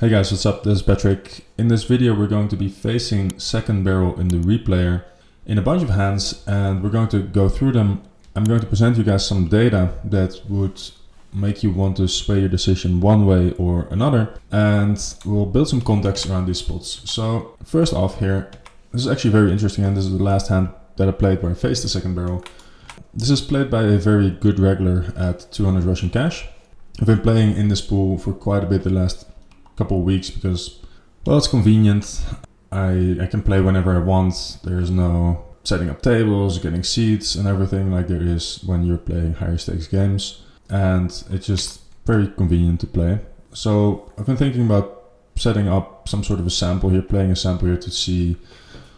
Hey guys, what's up? This is Patrick. In this video we're going to be facing second barrel in the replayer in a bunch of hands, and we're going to go through them. I'm going to present you guys some data that would make you want to sway your decision one way or another, and we'll build some context around these spots. So first off here, this is actually very interesting, and this is the last hand that I played where I faced the second barrel. This is played by a very good regular at 200 Russian cash. I've been playing in this pool for quite a bit the last couple of weeks because, well, it's convenient. I can play whenever I want. There's no setting up tables, getting seats and everything like there is when you're playing higher stakes games, and it's just very convenient to play. So I've been thinking about setting up some sort of a sample here, playing a sample here to see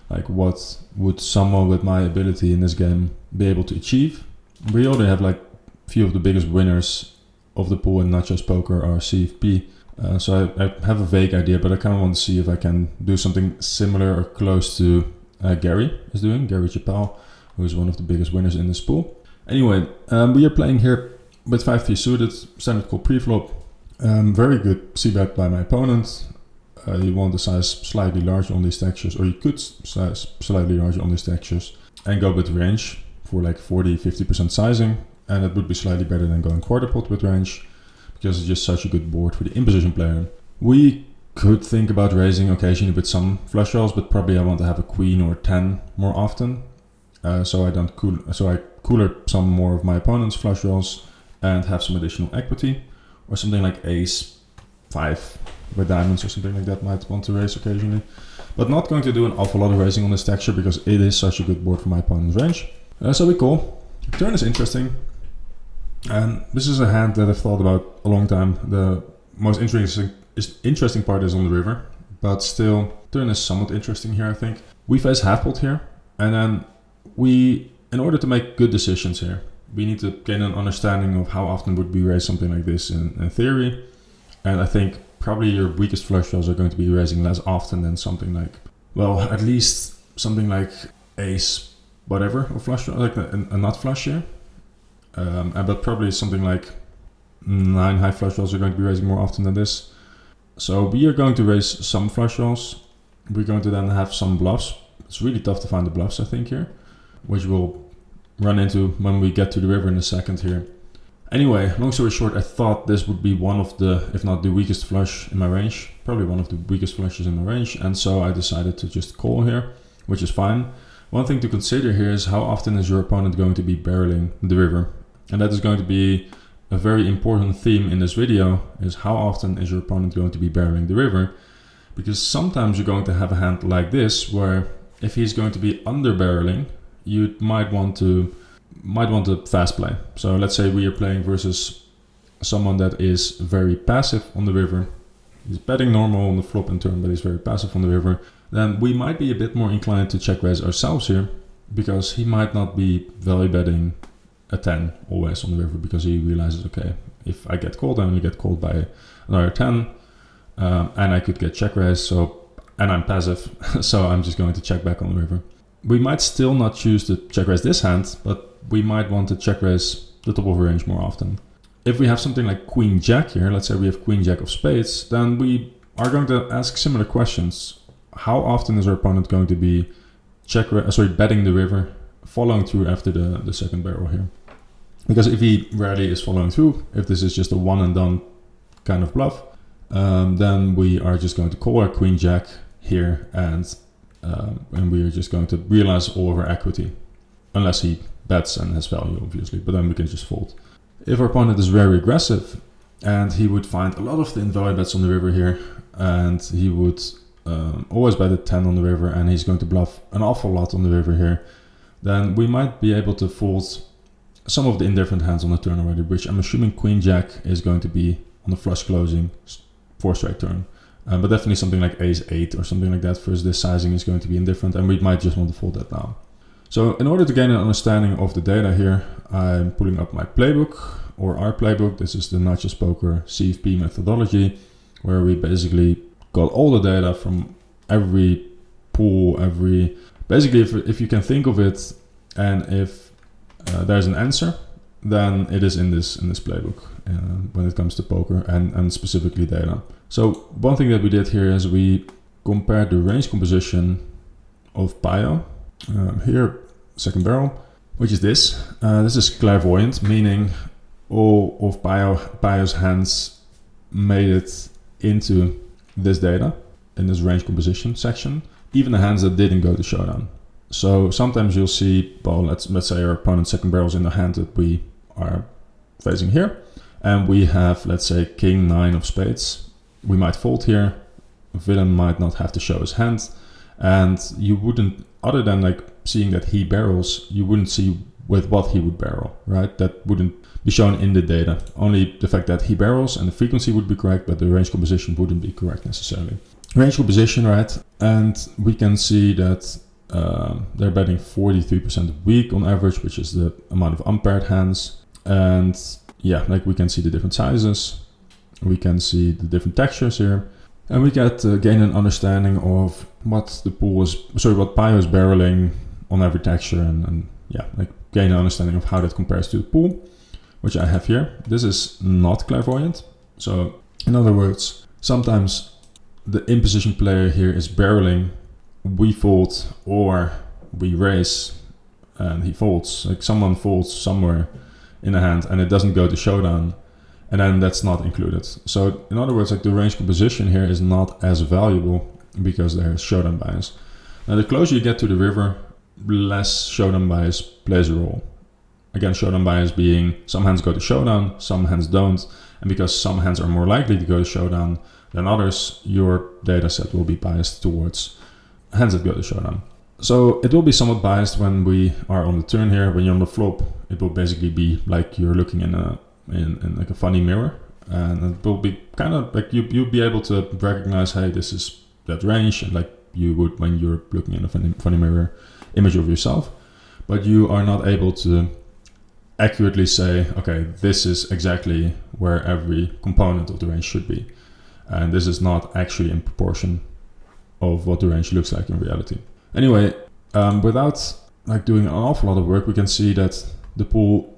like what would someone with my ability in this game be able to achieve. We already have like a few of the biggest winners of the pool in NachosPoker are CFP. So I have a vague idea, but I kind of want to see if I can do something similar or close to Gary is doing, Gary Chappelle, who is one of the biggest winners in this pool. Anyway, we are playing here with 5-3 suited, standard call preflop. Very good c-bet by my opponent. You want to size slightly larger on these textures, or you could size slightly larger on these textures and go with range for like 40-50% sizing, and it would be slightly better than going quarter pot with range, because it's just such a good board for the in-position player. We could think about raising occasionally with some flush draws, but probably I want to have a queen or 10 more often. So I cooler some more of my opponent's flush draws and have some additional equity, or something like ace 5 with diamonds or something like that might want to raise occasionally. But not going to do an awful lot of raising on this texture because it is such a good board for my opponent's range. So we call. Turn is interesting. And this is a hand that I've thought about a long time. The most interesting part is on the river, but still, turn is somewhat interesting here, I think. We face half pot here, and then in order to make good decisions here, we need to gain an understanding of how often would we raise something like this in theory. And I think probably your weakest flush draws are going to be raising less often than something like, well, at least something like ace whatever, or flush draw, like a nut flush here. But probably something like 9 high flush draws are going to be raising more often than this. So we are going to raise some flush draws. We're going to then have some bluffs. It's really tough to find the bluffs, I think, here, which we'll run into when we get to the river in a second here. Anyway, long story short, I thought this would be one of the, if not the weakest flush in my range, probably one of the weakest flushes in my range, and so I decided to just call here, which is fine. One thing to consider here is how often is your opponent going to be barreling the river. And that is going to be a very important theme in this video, is how often is your opponent going to be barreling the river. Because sometimes you're going to have a hand like this, where if he's going to be under barreling, you might want to fast play. So let's say we are playing versus someone that is very passive on the river. He's betting normal on the flop and turn, but he's very passive on the river. Then we might be a bit more inclined to check raise ourselves here, because he might not be value betting a 10 always on the river, because he realizes, okay, if I get called, I only get called by another 10, and I could get check raise, and I'm passive, so I'm just going to check back on the river. We might still not choose to check raise this hand, but we might want to check raise the top of a range more often. If we have something like queen jack here, let's say we have queen jack of spades, then we are going to ask similar questions. How often is our opponent going to be betting the river, following through after the second barrel here? Because if he rarely is following through, if this is just a one and done kind of bluff, then we are just going to call our queen jack here, and we are just going to realize all of our equity, unless he bets and has value, obviously, but then we can just fold. If our opponent is very aggressive and he would find a lot of thin value bets on the river here, and he would always bet a 10 on the river, and he's going to bluff an awful lot on the river here, then we might be able to fold some of the indifferent hands on the turn already, which I'm assuming queen jack is going to be on the flush closing 4-strike turn. But definitely something like ace 8 or something like that versus this sizing is going to be indifferent, and we might just want to fold that now. So in order to gain an understanding of the data here, I'm pulling up my playbook, or our playbook. This is the NachosPoker CFP methodology, where we basically got all the data from every pool, basically if you can think of it, and if there's an answer, than it is in this playbook when it comes to poker and specifically data. So one thing that we did here is we compared the range composition of Pio. Here, second barrel, which is this. This is clairvoyant, meaning all of Pio's hands made it into this data in this range composition section, even the hands that didn't go to showdown. So sometimes you'll see, well, let's say our opponent's second barrel is in the hand that we are facing here, and we have, let's say, king 9 of spades. We might fold here. Villain might not have to show his hand, and you wouldn't, other than like seeing that he barrels, you wouldn't see with what he would barrel, right? That wouldn't be shown in the data. Only the fact that he barrels and the frequency would be correct, but the range composition wouldn't be correct necessarily. Range composition, right? And we can see that they're betting 43% weak on average, which is the amount of unpaired hands. And yeah, like we can see the different sizes. We can see the different textures here. And we get gain an understanding of what the pool is, what Pio is barreling on every texture, and yeah, like gain an understanding of how that compares to the pool, which I have here. This is not clairvoyant. So in other words, sometimes the in-position player here is barreling, we fold, or we raise and he folds. Like someone folds somewhere in the hand and it doesn't go to showdown, and then that's not included. So in other words, like the range composition here is not as valuable because there's showdown bias. Now the closer you get to the river, less showdown bias plays a role. Again, showdown bias being some hands go to showdown, some hands don't, and because some hands are more likely to go to showdown than others, your data set will be biased towards hands that go to showdown. So it will be somewhat biased when we are on the turn here. When you're on the flop, it will basically be like you're looking in like a funny mirror, and it will be kind of like you'll be able to recognize, hey, this is that range, and like you would when you're looking in a funny mirror image of yourself, but you are not able to accurately say, okay, this is exactly where every component of the range should be, and this is not actually in proportion of what the range looks like in reality. Anyway, without like doing an awful lot of work, we can see that the pool,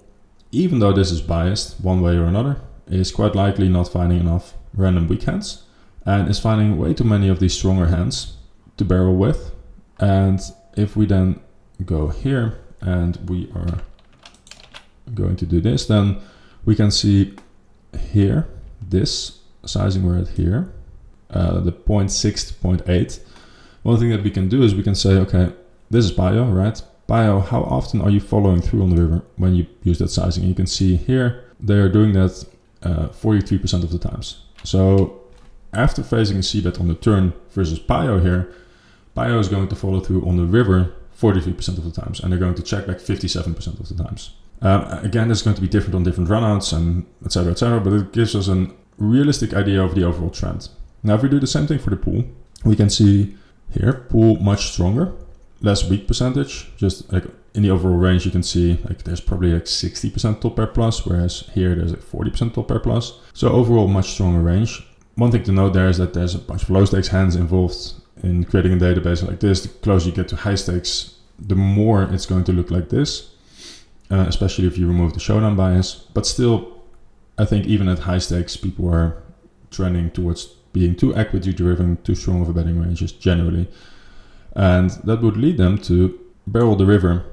even though this is biased one way or another, is quite likely not finding enough random weak hands and is finding way too many of these stronger hands to barrel with. And if we then go here and we are going to do this, then we can see here, this sizing we're at here, the 0.6 to 0.8. One thing that we can do is we can say, okay, this is Pio, right? Pio, how often are you following through on the river when you use that sizing? And you can see here, they're doing that 43% of the times. So after facing a c-bet on the turn versus Pio here, Pio is going to follow through on the river 43% of the times, and they're going to check like 57% of the times. Again, it's going to be different on different runouts and etc., but it gives us a realistic idea of the overall trend. Now, if we do the same thing for the pool, we can see here, pool much stronger, less weak percentage. Just like in the overall range, you can see like there's probably like 60% top pair plus, whereas here there's like 40% top pair plus. So overall, much stronger range. One thing to note there is that there's a bunch of low stakes hands involved in creating a database like this. The closer you get to high stakes, the more it's going to look like this, especially if you remove the showdown bias. But still, I think even at high stakes, people are trending towards being too equity driven, too strong of a betting ranges generally. And that would lead them to barrel the river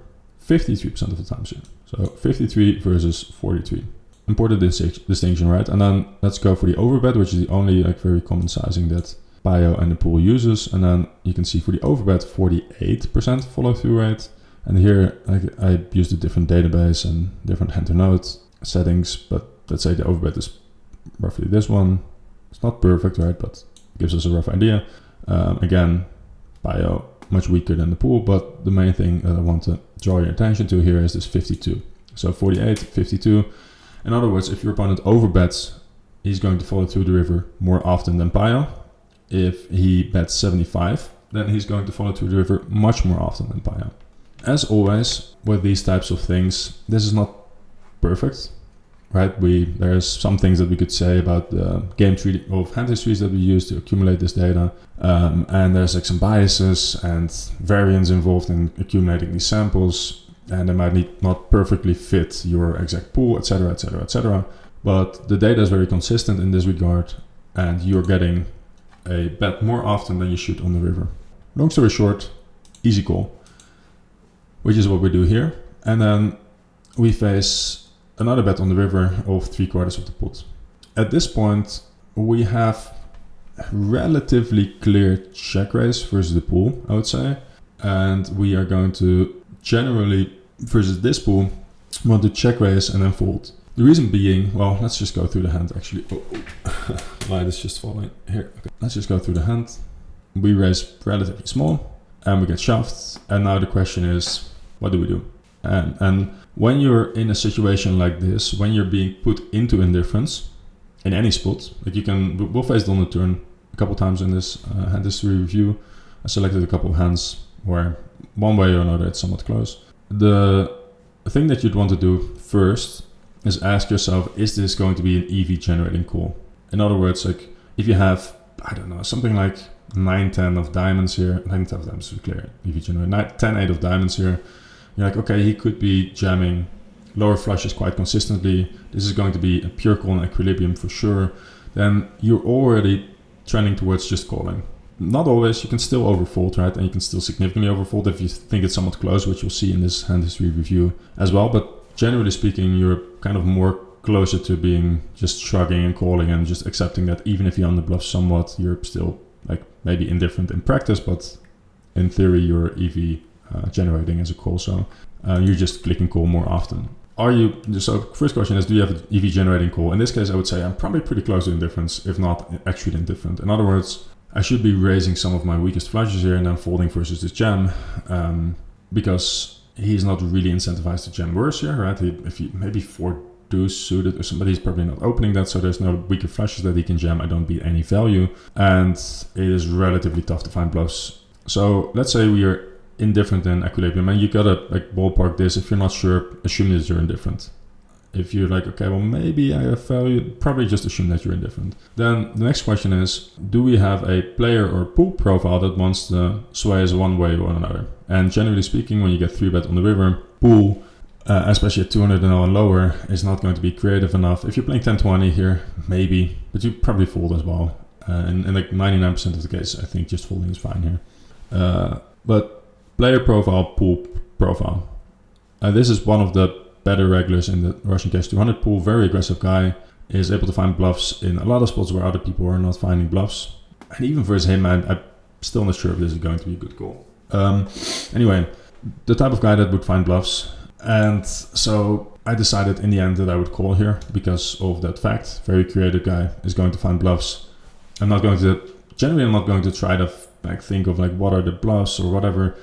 53% of the time here. So 53 versus 43. Important distinction, right? And then let's go for the overbet, which is the only like very common sizing that Pio and the pool uses. And then you can see for the overbet 48% follow through rate. And here I used a different database and different hand to node settings, but let's say the overbet is roughly this one. It's not perfect, right? But it gives us a rough idea. Again, Pio much weaker than the pool, but the main thing that I want to draw your attention to here is this 52. So 48, 52. In other words, if your opponent overbets, he's going to follow through the river more often than Pio. If he bets 75, then he's going to follow through the river much more often than Pio. As always, with these types of things, this is not perfect, right? There's some things that we could say about the game tree of hand histories that we use to accumulate this data. And there's like some biases and variance involved in accumulating these samples. and they might not perfectly fit your exact pool, etc., etc., etc. But the data is very consistent in this regard, and you're getting a bet more often than you should on the river. Long story short, easy call, which is what we do here. And then we face another bet on the river of 3/4 of the pot. At this point, we have relatively clear check raise versus the pool, I would say. And we are going to generally, versus this pool, want to check raise and then fold. The reason being, well, let's just go through the hand actually. Light is just falling here. Okay. Let's just go through the hand. We raise relatively small and we get shoved. And now the question is, what do we do? And when you're in a situation like this, when you're being put into indifference in any spot, like we'll face it on the turn a couple times in this hand history review. I selected a couple of hands where one way or another it's somewhat close. The thing that you'd want to do first is ask yourself, is this going to be an EV generating call? In other words, like if you have, I don't know, something like 9-10 of diamonds here, 9-10 of diamonds to clear, EV generate, 10-8 of diamonds here, you're like, okay, he could be jamming lower flushes quite consistently. This is going to be a pure call in equilibrium for sure. Then you're already trending towards just calling. Not always, you can still overfold, right? And you can still significantly overfold if you think it's somewhat close, which you'll see in this hand history review as well. But generally speaking, you're kind of more closer to being just shrugging and calling and just accepting that even if you underbluff somewhat, you're still like maybe indifferent in practice, but in theory, you're EV generating as a call. So you're just clicking call more often. So first question is, do you have an EV generating call? In this case, I would say I'm probably pretty close to indifference, if not actually indifferent. In other words, I should be raising some of my weakest flushes here and then folding versus this jam, because he's not really incentivized to jam worse here, right? If he maybe 4 deuce suited or somebody, he's probably not opening that, so there's no weaker flushes that he can jam. I don't beat any value, and it is relatively tough to find bluffs. So let's say we are indifferent in equilibrium, and you gotta like ballpark this. If you're not sure, assume that you're indifferent. If you're like, okay, well, maybe I have value, probably just assume that you're indifferent. Then the next question is, do we have a player or pool profile that wants to sway us one way or another? And generally speaking, when you get 3-bet on the river, pool, especially at 200 and lower, is not going to be creative enough. If you're playing 10-20 here, maybe, but you probably fold as well. And like 99% of the case, I think just folding is fine here. But player profile, pool profile. This is one of the better regulars in the Russian Cash 200 pool. Very aggressive guy, is able to find bluffs in a lot of spots where other people are not finding bluffs. And even versus him, I'm still not sure if this is going to be a good call. Anyway, the type of guy that would find bluffs. And so I decided in the end that I would call here because of that fact. Very creative guy is going to find bluffs. I'm not going to try to think of like what are the bluffs or whatever.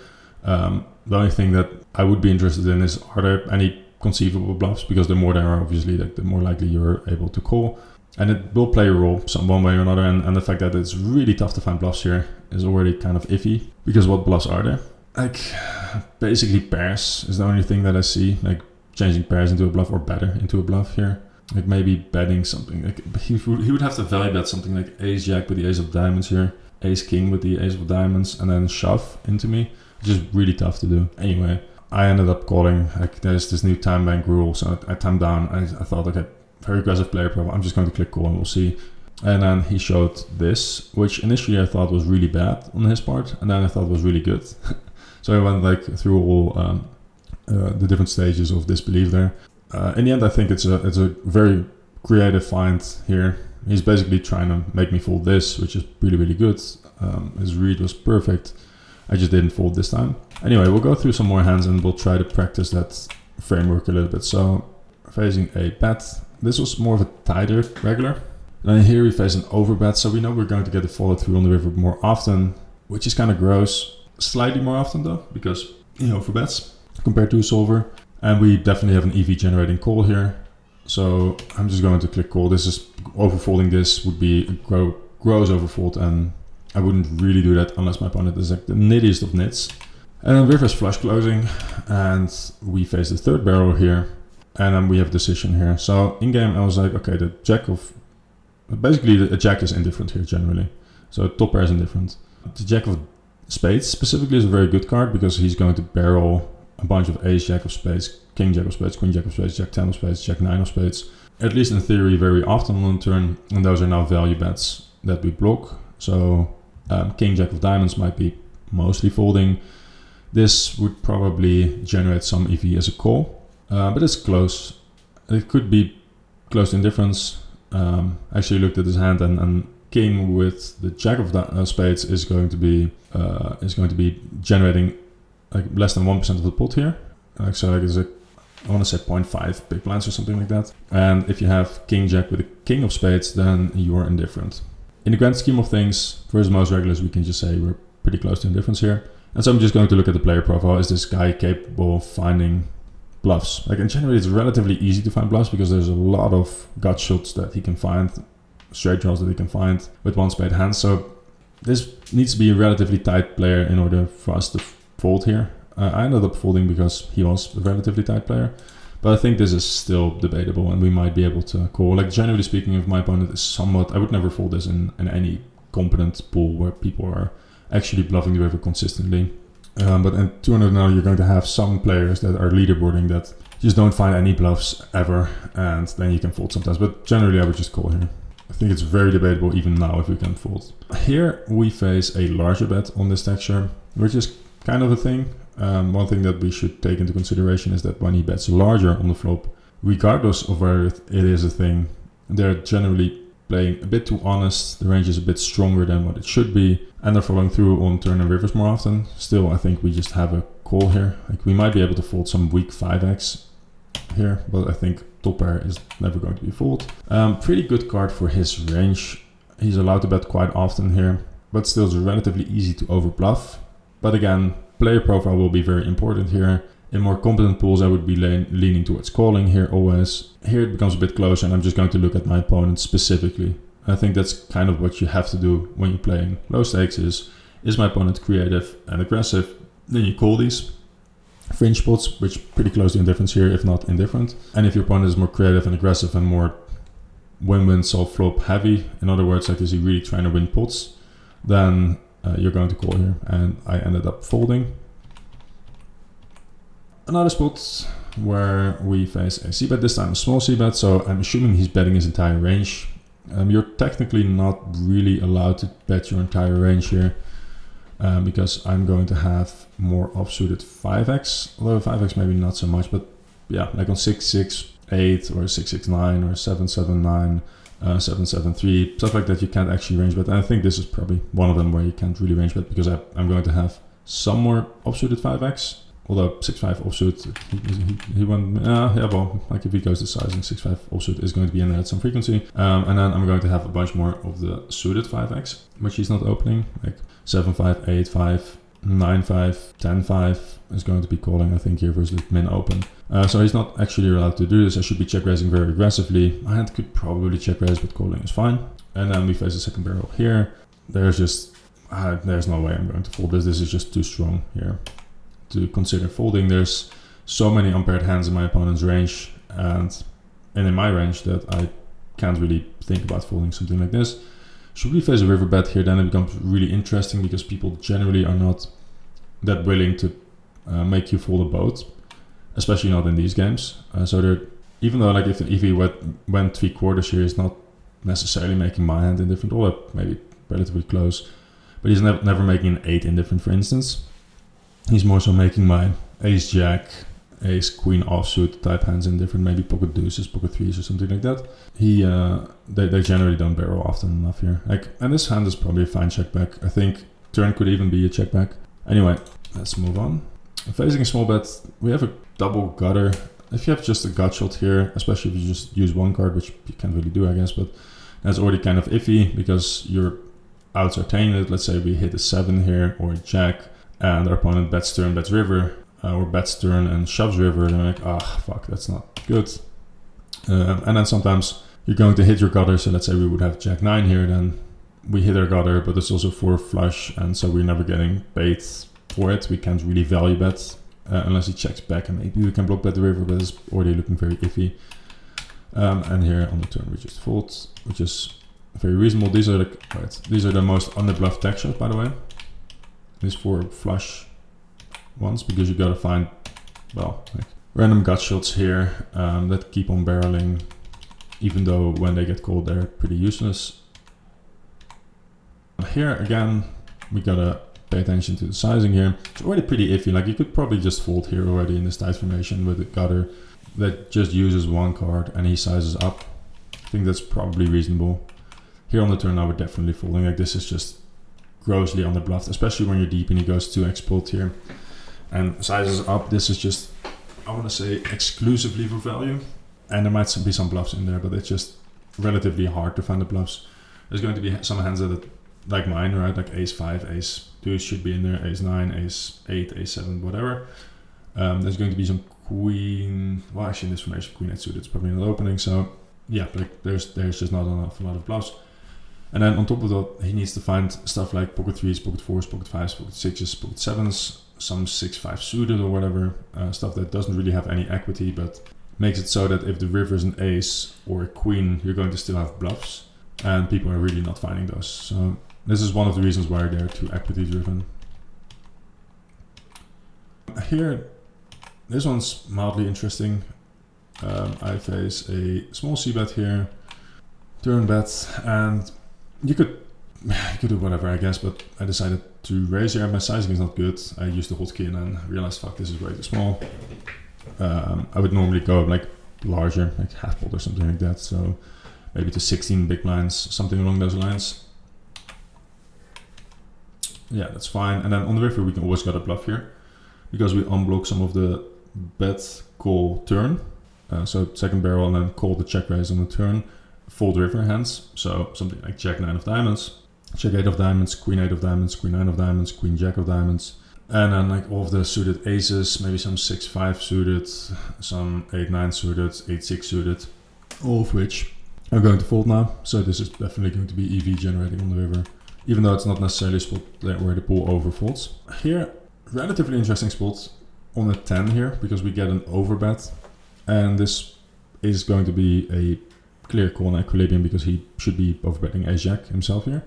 The only thing that I would be interested in is, are there any conceivable bluffs? Because the more there are, obviously, like the more likely you're able to call, and it will play a role one way or another. And the fact that it's really tough to find bluffs here is already kind of iffy, because what bluffs are there? Like basically pairs is the only thing that I see, like changing pairs into a bluff or better into a bluff here. Like maybe betting something. Like he would have to value bet something like ace jack with the ace of diamonds here, ace king with the ace of diamonds, and then shove into me, which is really tough to do. Anyway, I ended up calling. Like there's this new time bank rule, so I timed down. I thought, okay, very aggressive player profile, I'm just going to click call and we'll see. And then he showed this, which initially I thought was really bad on his part, and then I thought was really good. So I went like through all the different stages of disbelief there. In the end, I think it's a very creative find here. He's basically trying to make me fold this, which is really, really good. His read was perfect. I just didn't fold this time. Anyway, we'll go through some more hands and we'll try to practice that framework a little bit. So facing a bet. This was more of a tighter regular. Then here we face an overbet. So we know we're going to get the follow through on the river more often, which is kind of gross. Slightly more often though, because he overbets compared to a solver. And we definitely have an EV generating call here. So I'm just going to click call. This is overfolding. This would be a gross overfold, and I wouldn't really do that unless my opponent is like the nittiest of nits. And then river's flush closing, and we face the third barrel here, and then we have a decision here. So in game I was like, okay, the jack of, basically a jack is indifferent here generally. So top pair is indifferent. The jack of spades specifically is a very good card because he's going to barrel a bunch of ace jack of spades, king jack of spades, queen jack of spades, jack 10 of spades, jack 9 of spades, at least in theory very often on turn, and those are now value bets that we block. So king jack of diamonds might be mostly folding. This would probably generate some EV as a call, but it's close. It could be close to indifference. Actually looked at his hand, and king with the jack of spades is going to be generating like less than 1% of the pot here. So like I want to say 0.5 big blinds or something like that. And if you have king jack with a king of spades, then you're indifferent. In the grand scheme of things, for most regulars, we can just say we're pretty close to indifference here. And so I'm just going to look at the player profile. Is this guy capable of finding bluffs? Like in general, it's relatively easy to find bluffs because there's a lot of gut shots that he can find, straight draws that he can find with one spade hand. So this needs to be a relatively tight player in order for us to fold here. I ended up folding because he was a relatively tight player, but I think this is still debatable and we might be able to call. Like generally speaking, if my opponent is somewhat, I would never fold this in any competent pool where people are actually bluffing the river consistently. But in 200 now, you're going to have some players that are leaderboarding that just don't find any bluffs ever, and then you can fold sometimes. But generally, I would just call here. I think it's very debatable even now if we can fold. Here we face a larger bet on this texture, which is kind of a thing. One thing that we should take into consideration is that when he bets larger on the flop, regardless of whether it is a thing, they're generally playing a bit too honest. The range is a bit stronger than what it should be, and they're following through on turn and rivers more often. Still, I think we just have a call here. Like we might be able to fold some weak 5x here, but I think top pair is never going to be fold. Pretty good card for his range. He's allowed to bet quite often here, but still it's relatively easy to over bluff. But again, player profile will be very important here. In more competent pools, I would be leaning towards calling here always. Here it becomes a bit closer, and I'm just going to look at my opponent specifically. I think that's kind of what you have to do when you're playing low stakes is my opponent creative and aggressive? Then you call these fringe spots, which pretty close to indifference here, if not indifferent. And if your opponent is more creative and aggressive and more win-win solve flop heavy, in other words, like is he really trying to win pots, then you're going to call here. And I ended up folding. Another spot where we face a c-bet, this time a small c-bet, so I'm assuming he's betting his entire range. You're technically not really allowed to bet your entire range here because I'm going to have more offsuited 5x, although 5x maybe not so much, but yeah, like on 668 or 669 or 779, 773, stuff like that you can't actually range bet. And I think this is probably one of them where you can't really range bet because I'm going to have some more offsuited 5x. Although 6-5 offsuit, he went, yeah, well, like if he goes to sizing, 6-5 offsuit is going to be in there at some frequency. And then I'm going to have a bunch more of the suited 5x, which he's not opening, like 7-5, 8-5, 9-5, 10-5 is going to be calling, I think, here versus min open. So he's not actually allowed to do this. I should be check raising very aggressively. My hand could probably check raise, but calling is fine. And then we face the second barrel here. There's just, there's no way I'm going to fold this. This is just too strong here to consider folding. There's so many unpaired hands in my opponent's range and in my range that I can't really think about folding something like this. Should we face a river bet here, then it becomes really interesting because people generally are not that willing to make you fold a boat, especially not in these games. So they're, even though like if he went 3/4 here, he's not necessarily making my hand indifferent, or maybe relatively close, but he's never making an 8 indifferent, for instance. He's more so making my ace jack, ace queen offsuit type hands indifferent, maybe pocket deuces, pocket threes or something like that. They generally don't barrel often enough here. Like, and this hand is probably a fine check back. I think turn could even be a check back. Anyway, let's move on. Facing a small bet, we have a double gutter. If you have just a gut shot here, especially if you just use one card, which you can't really do, I guess, but that's already kind of iffy because your outs are tainted. Let's say we hit a 7 here or a jack, and our opponent bets turn, bets river, or bets turn and shoves river, and I'm like, fuck, that's not good. And then sometimes you're going to hit your gutter, so let's say we would have jack 9 here, then we hit our gutter, but it's also 4 flush, and so we're never getting paid for it. We can't really value bet unless he checks back, and maybe we can block bet the river, but it's already looking very iffy. And here on the turn we just fold, which is very reasonable. These are the most underbluff textures, by the way. These 4 flush ones, because you gotta find well, like random gut shots here that keep on barreling, even though when they get called, they're pretty useless. Here again, we gotta pay attention to the sizing here. It's already pretty iffy. Like you could probably just fold here already in this tight formation with a gutter that just uses one card and he sizes up. I think that's probably reasonable. Here on the turn, I would definitely folding. Like this is just grossly underbluffed, especially when you're deep and he goes to exploit here and sizes up. This is just, I want to say, exclusively for value. And there might be some bluffs in there, but it's just relatively hard to find the bluffs. There's going to be some hands that, like mine, right? Like ace 5, ace 2 should be in there, ace 9, ace 8, ace 7, whatever. There's going to be some queen, well actually in this formation, queen 8 suited, it's probably not opening. So yeah, like there's just not enough, a lot of bluffs. And then on top of that, he needs to find stuff like pocket 3s, pocket 4s, pocket 5s, pocket 6s, pocket 7s, some 6-5 suited or whatever, stuff that doesn't really have any equity, but makes it so that if the river is an ace or a queen, you're going to still have bluffs, and people are really not finding those. So this is one of the reasons why they're too equity driven. Here, this one's mildly interesting. I face a small c-bet here, turn bet, and you could do whatever, I guess, but I decided to raise here. My sizing is not good. I used the hotkey and then realized, fuck, this is way too small. I would normally go like larger, like half pot or something like that. So maybe to 16 big blinds, something along those lines. Yeah, that's fine. And then on the river, we can always got a bluff here because we unblock some of the bet call turn. So second barrel and then call the check raise on the turn. Fold river hands, so something like jack 9 of diamonds, check 8 of diamonds, queen 8 of diamonds, queen 9 of diamonds, queen jack of diamonds, and then like all of the suited aces, maybe some 6-5 suited, some 8-9 suited, 8-6 suited, all of which are going to fold now. So this is definitely going to be EV generating on the river, even though it's not necessarily a spot where the pool over folds. Here, relatively interesting spot on a 10 here, because we get an overbet, and this is going to be a clear call on equilibrium because he should be overbetting ace jack himself here.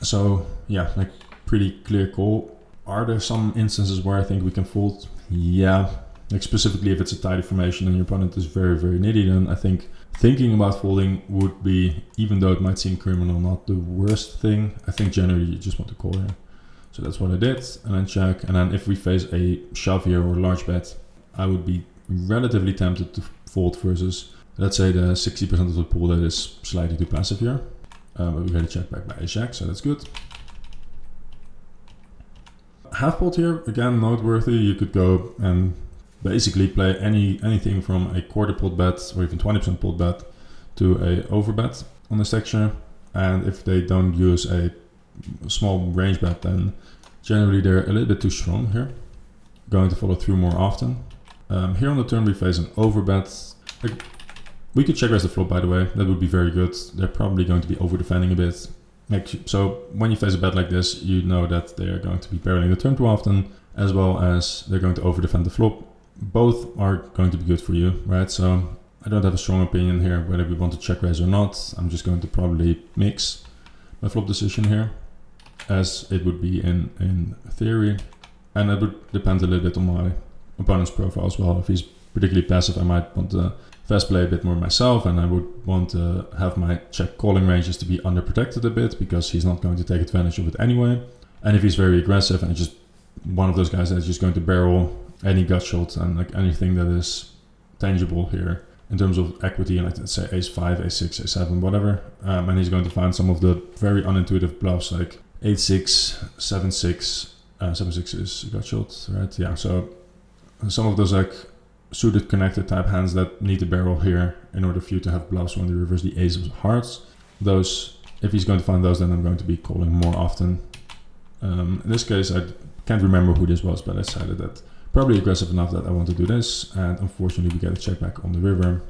So yeah, like pretty clear call. Are there some instances where I think we can fold? Yeah, like specifically if it's a tidy formation and your opponent is very, very nitty, then I think thinking about folding would be, even though it might seem criminal, not the worst thing. I think generally you just want to call here. So that's what I did, and then check. And then if we face a shove here or a large bet, I would be relatively tempted to fold versus, let's say, the 60% of the pool that is slightly too passive here. But we got a check back by ace jack, so that's good. Half pot here, again, noteworthy. You could go and basically play anything from a quarter pot bet or even 20% pot bet to a overbet on this texture. And if they don't use a small range bet, then generally they're a little bit too strong here. Going to follow through more often. Here on the turn we face an overbet. We could check raise the flop, by the way. That would be very good. They're probably going to be over defending a bit. So when you face a bet like this, you know that they are going to be barreling the turn too often, as well as they're going to over defend the flop. Both are going to be good for you, right? So I don't have a strong opinion here whether we want to check raise or not. I'm just going to probably mix my flop decision here, as it would be in theory. And it would depend a little bit on my opponent's profile as well. If he's particularly passive, I might want to fast play a bit more myself, and I would want to have my check calling ranges to be underprotected a bit because he's not going to take advantage of it anyway. And if he's very aggressive and just one of those guys that's just going to barrel any gut shot and like anything that is tangible here in terms of equity, like let's say ace 5, ace 6, ace 7, whatever, and he's going to find some of the very unintuitive bluffs like 8-6, 7-6, 7-6 is gut shot, right? Yeah, so some of those like suited connected type hands that need to barrel here in order for you to have bluffs when they reverse the ace of hearts. Those, if he's going to find those, then I'm going to be calling more often. In this case, I can't remember who this was, but I decided that probably aggressive enough that I want to do this, and unfortunately we get a check back on the river.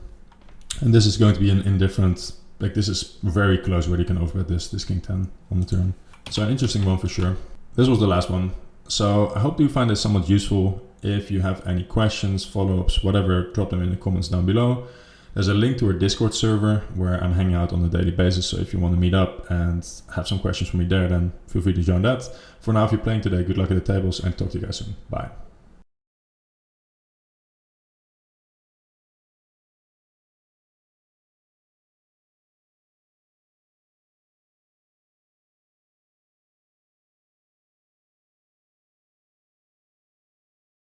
And this is going to be an indifferent, like this is very close where you can overbet this king 10 on the turn. So an interesting one for sure. This was the last one. So I hope you find this somewhat useful. If you have any questions, follow-ups, whatever, drop them in the comments down below. There's a link to our Discord server where I'm hanging out on a daily basis. So if you want to meet up and have some questions for me there, then feel free to join that. For now, if you're playing today, good luck at the tables and talk to you guys soon. Bye.